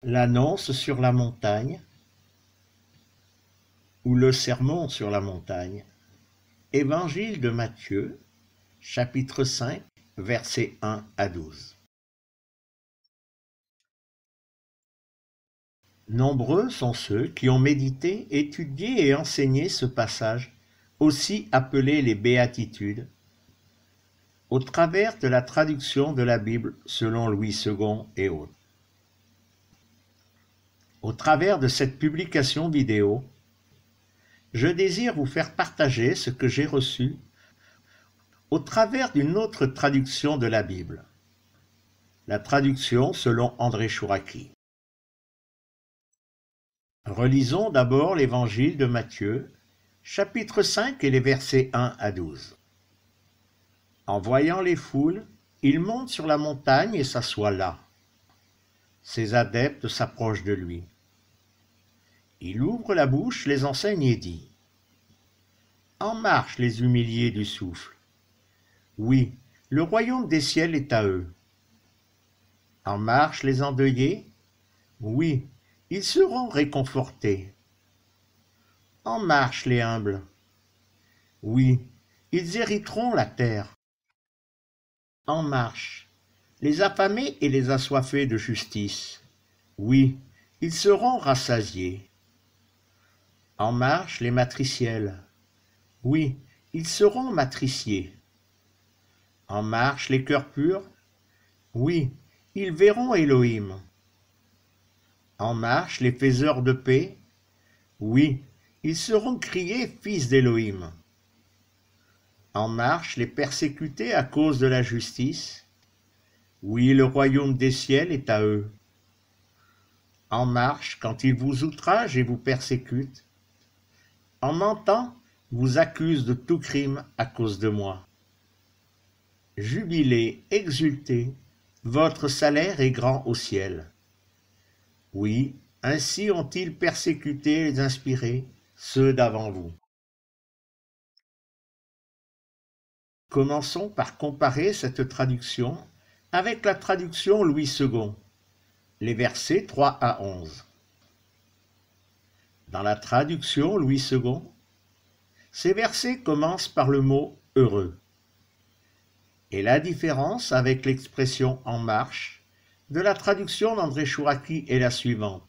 L'annonce sur la montagne ou le sermon sur la montagne. Évangile de Matthieu, chapitre 5, versets 1 à 12. Nombreux sont ceux qui ont médité, étudié et enseigné ce passage, aussi appelé les Béatitudes, au travers de la traduction de la Bible selon Louis II et autres. Au travers de cette publication vidéo, je désire vous faire partager ce que j'ai reçu au travers d'une autre traduction de la Bible, la traduction selon André Chouraki. Relisons d'abord l'Évangile de Matthieu, chapitre 5 et les versets 1 à 12. En voyant les foules, il monte sur la montagne et s'assoit là. Ses adeptes s'approchent de lui. Il ouvre la bouche, les enseigne et dit : En marche les humiliés du souffle. Oui, le royaume des ciels est à eux. En marche les endeuillés. Oui, ils seront réconfortés. En marche les humbles. Oui, ils hériteront la terre. En marche les affamés et les assoiffés de justice. Oui, ils seront rassasiés. En marche les matriciels. Oui, ils seront matriciés. En marche les cœurs purs. Oui, ils verront Élohim. En marche les faiseurs de paix. Oui, ils seront criés fils d'Élohim. En marche les persécutés à cause de la justice. Oui, le royaume des ciels est à eux. En marche quand ils vous outragent et vous persécutent. En mentant, vous accusent de tout crime à cause de moi. Jubilez, exultez, votre salaire est grand au ciel. Oui, ainsi ont-ils persécuté les inspirés, ceux d'avant vous. Commençons par comparer cette traduction avec la traduction Louis II, les versets 3 à 11. Dans la traduction Louis II, ces versets commencent par le mot « heureux ». Et la différence avec l'expression « en marche » de la traduction d'André Chouraki est la suivante.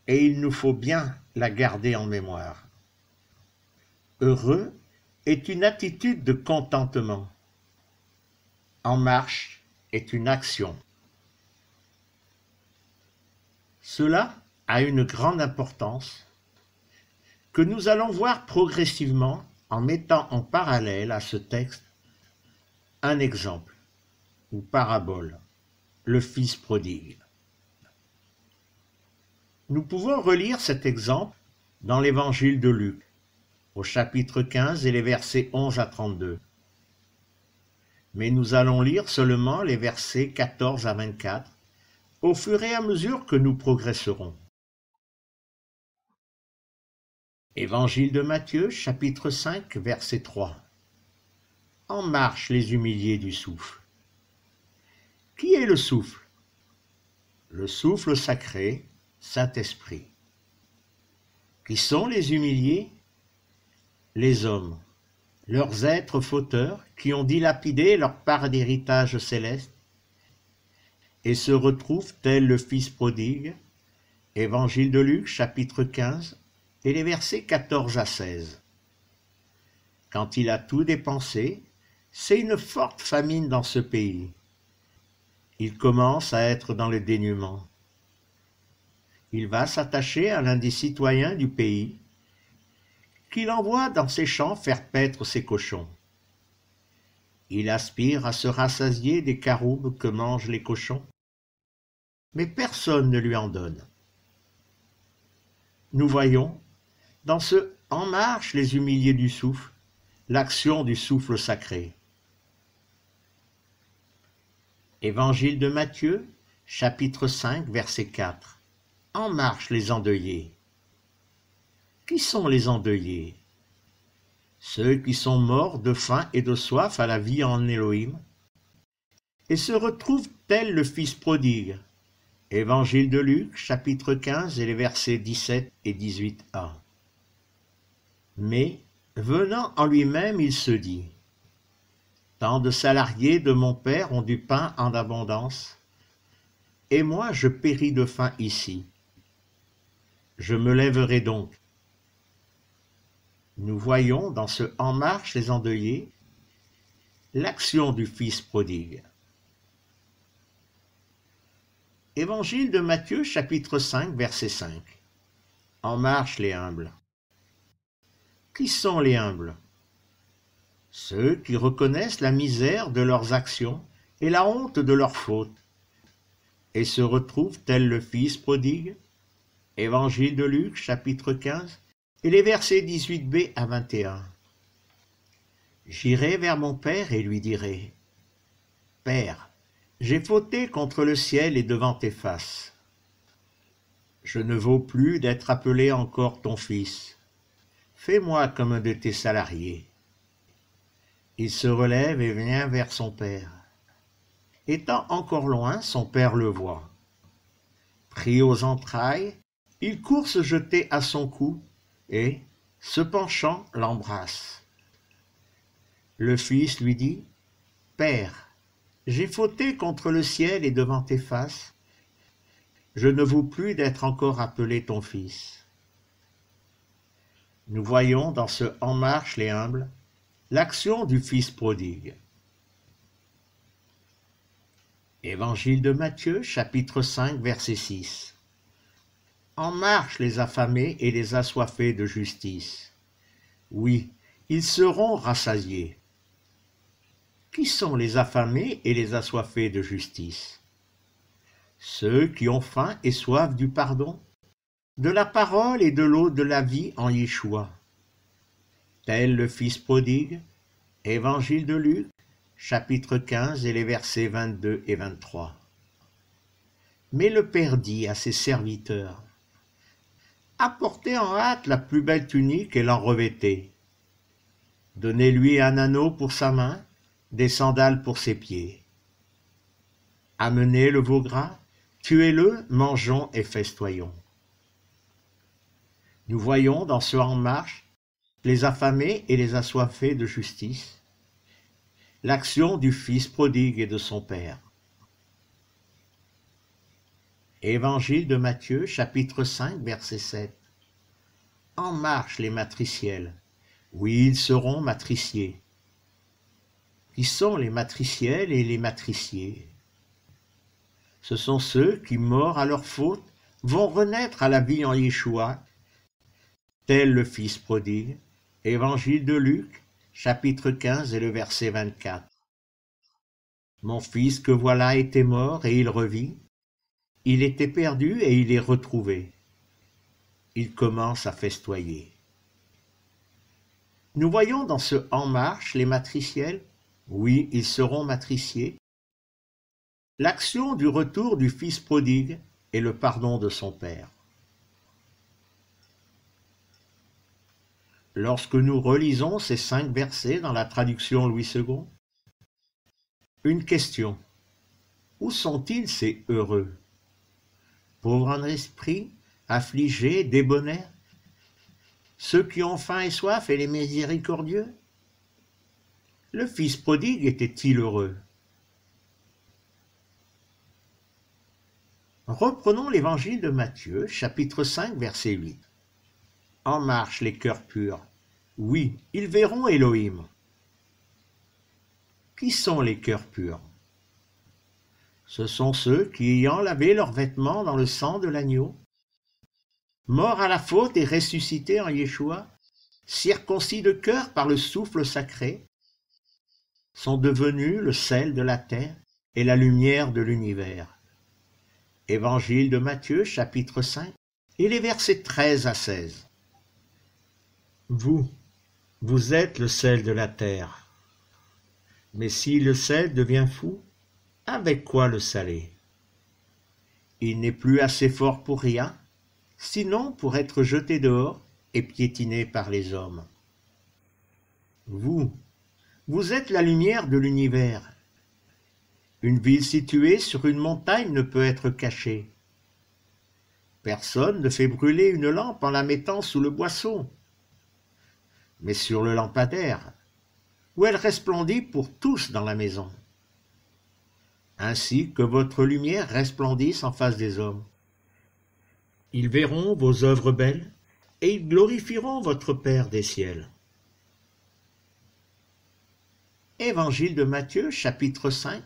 Et il nous faut bien la garder en mémoire. Heureux est une attitude de contentement. En marche est une action. Cela a une grande importance que nous allons voir progressivement en mettant en parallèle à ce texte un exemple ou parabole, le fils prodigue. Nous pouvons relire cet exemple dans l'évangile de Luc, au chapitre 15 et les versets 11 à 32. Mais nous allons lire seulement les versets 14 à 24 au fur et à mesure que nous progresserons. Évangile de Matthieu, chapitre 5, verset 3. En marche les humiliés du souffle. Qui est le souffle? Le souffle sacré, Saint-Esprit. Qui sont les humiliés? Les hommes, leurs êtres fauteurs qui ont dilapidé leur part d'héritage céleste et se retrouvent tel le fils prodigue, Évangile de Luc, chapitre 15, et les versets 14 à 16. Quand il a tout dépensé, c'est une forte famine dans ce pays. Il commence à être dans le dénuement. Il va s'attacher à l'un des citoyens du pays, qu'il envoie dans ses champs faire paître ses cochons. Il aspire à se rassasier des caroubes que mangent les cochons, mais personne ne lui en donne. Nous voyons, dans ce « En marche les humiliés du souffle », l'action du souffle sacré. Évangile de Matthieu, chapitre 5, verset 4. En marche les endeuillés. Qui sont les endeuillés? Ceux qui sont morts de faim et de soif à la vie en Élohim, et se retrouvent tel le fils prodigue, Évangile de Luc, chapitre 15 et les versets 17 et 18a. Mais, venant en lui-même, il se dit: tant de salariés de mon père ont du pain en abondance, et moi je péris de faim ici. Je me lèverai donc. Nous voyons dans ce En marche les endeuillés l'action du Fils prodigue. Évangile de Matthieu, chapitre 5, verset 5. En marche les humbles. Qui sont les humbles? Ceux qui reconnaissent la misère de leurs actions et la honte de leurs fautes, et se retrouvent tel le Fils prodigue. Évangile de Luc, chapitre 15, et les versets 18b à 21. J'irai vers mon Père et lui dirai: Père, j'ai fauté contre le ciel et devant tes faces. Je ne vaux plus d'être appelé encore ton fils. Fais-moi comme un de tes salariés. Il se relève et vient vers son père. Étant encore loin, son père le voit. Pris aux entrailles, il court se jeter à son cou et, se penchant, l'embrasse. Le fils lui dit: Père, j'ai fauté contre le ciel et devant tes faces. Je ne vaux plus d'être encore appelé ton fils. Nous voyons dans ce En marche les humbles l'action du Fils prodigue. Évangile de Matthieu, chapitre 5, verset 6. En marche les affamés et les assoiffés de justice. Oui, ils seront rassasiés. Qui sont les affamés et les assoiffés de justice? Ceux qui ont faim et soif du pardon, de la parole et de l'eau de la vie en Yeshua. Tel le Fils prodigue. Évangile de Luc, chapitre 15 et les versets 22 et 23. Mais le Père dit à ses serviteurs: Apportez en hâte la plus belle tunique et l'en revêtez. Donnez-lui un anneau pour sa main, des sandales pour ses pieds. Amenez le veau gras, tuez-le, mangeons et festoyons. Nous voyons dans ce En marche les affamés et les assoiffés de justice, l'action du Fils prodigue et de son Père. Évangile de Matthieu, chapitre 5, verset 7. En marche les matriciels. Oui, ils seront matriciés. Qui sont les matriciels et les matriciers? Ce sont ceux qui, morts à leur faute, vont renaître à la vie en Yeshua, tel le Fils prodigue. Évangile de Luc, chapitre 15 et le verset 24. Mon fils que voilà était mort et il revit. Il était perdu et il est retrouvé. Il commence à festoyer. Nous voyons dans ce En marche les matriciels. Oui, ils seront matriciés. L'action du retour du Fils prodigue et le pardon de son Père. Lorsque nous relisons ces 5 versets dans la traduction Louis II, une question: où sont-ils ces heureux? Pauvres en esprit, affligés, débonnaires, ceux qui ont faim et soif et les miséricordieux? Le Fils prodigue était-il heureux? Reprenons l'évangile de Matthieu, chapitre 5, verset 8. En marche les cœurs purs. Oui, ils verront Elohim. Qui sont les cœurs purs? Ce sont ceux qui, ayant lavé leurs vêtements dans le sang de l'agneau, morts à la faute et ressuscités en Yeshua, circoncis de cœur par le souffle sacré, sont devenus le sel de la terre et la lumière de l'univers. Évangile de Matthieu, chapitre 5, et les versets 13 à 16. Vous êtes le sel de la terre. Mais si le sel devient fou, avec quoi le saler? Il n'est plus assez fort pour rien, sinon pour être jeté dehors et piétiné par les hommes. Vous êtes la lumière de l'univers. Une ville située sur une montagne ne peut être cachée. Personne ne fait brûler une lampe en la mettant sous le boisseau, mais sur le lampadaire, où elle resplendit pour tous dans la maison. Ainsi que votre lumière resplendisse en face des hommes. Ils verront vos œuvres belles, et ils glorifieront votre Père des ciels. Évangile de Matthieu, chapitre 5,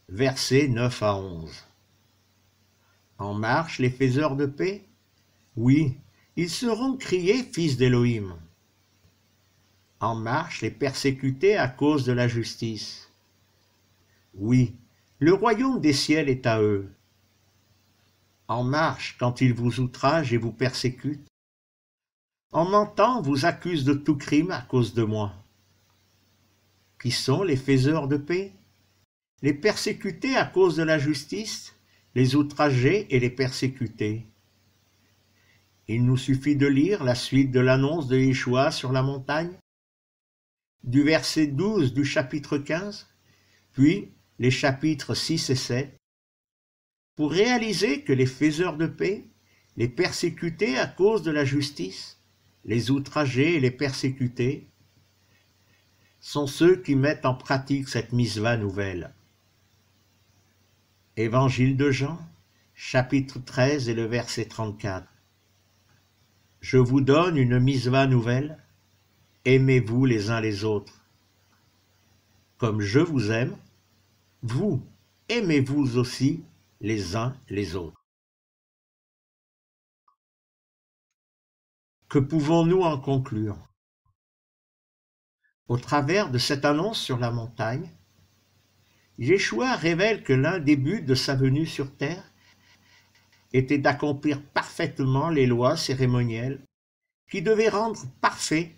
versets 9 à 11. En marche les faiseurs de paix? Oui, ils seront criés fils d'Élohim. En marche les persécutés à cause de la justice? Oui, le royaume des ciels est à eux. En marche quand ils vous outragent et vous persécutent? En mentant vous accusent de tout crime à cause de moi. Qui sont les faiseurs de paix? Les persécutés à cause de la justice, les outragés et les persécutés. Il nous suffit de lire la suite de l'annonce de Yeshua sur la montagne, du verset 12 du chapitre 15, puis les chapitres 6 et 7, pour réaliser que les faiseurs de paix, les persécutés à cause de la justice, les outragés et les persécutés, sont ceux qui mettent en pratique cette misva nouvelle. Évangile de Jean, chapitre 13 et le verset 34. Je vous donne une misva nouvelle, aimez-vous les uns les autres. Comme je vous aime, vous aimez-vous aussi les uns les autres. Que pouvons-nous en conclure? Au travers de cette annonce sur la montagne, Yeshua révèle que l'un des buts de sa venue sur terre était d'accomplir parfaitement les lois cérémonielles qui devaient rendre parfaits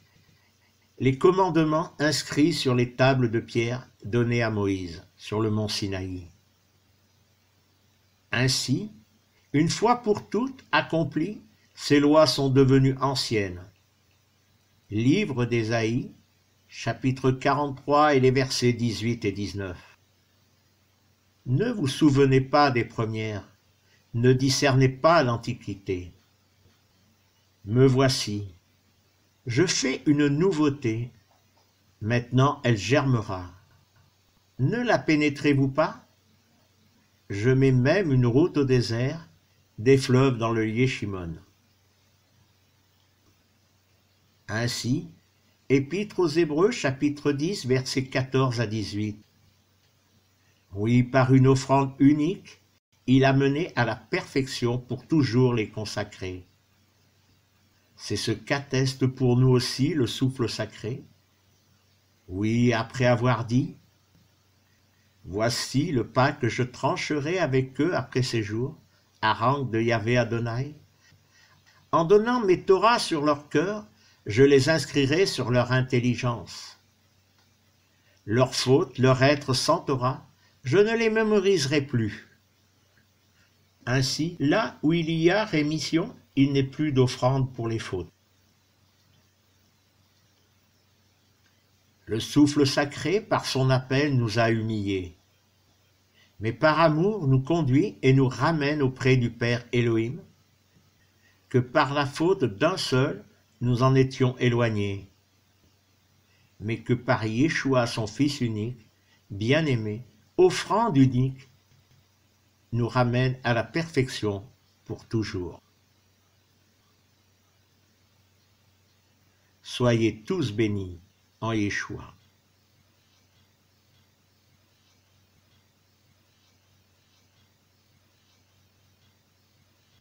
les commandements inscrits sur les tables de pierre données à Moïse sur le mont Sinaï. Ainsi, une fois pour toutes accomplies, ces lois sont devenues anciennes. Livre d'Ésaïe, chapitre 43 et les versets 18 et 19. Ne vous souvenez pas des premières, ne discernez pas l'Antiquité. Me voici, je fais une nouveauté, maintenant elle germera. Ne la pénétrez-vous pas? Je mets même une route au désert, des fleuves dans le Yeshimon. Ainsi, Épître aux Hébreux, chapitre 10, versets 14 à 18. Oui, par une offrande unique, il a mené à la perfection pour toujours les consacrer. C'est ce qu'atteste pour nous aussi le souffle sacré. Oui, après avoir dit « Voici le pas que je trancherai avec eux après ces jours, à rang de Yahvé Adonai. En donnant mes Torahs sur leur cœur, je les inscrirai sur leur intelligence. Leurs fautes, leur être sans Torah, je ne les mémoriserai plus. Ainsi, là où il y a rémission, il n'est plus d'offrande pour les fautes. » Le souffle sacré, par son appel, nous a humiliés. Mais par amour nous conduit et nous ramène auprès du Père Elohim, que par la faute d'un seul, nous en étions éloignés, mais que par Yeshua, son Fils unique, bien-aimé, offrande unique, nous ramène à la perfection pour toujours. Soyez tous bénis en Yeshua.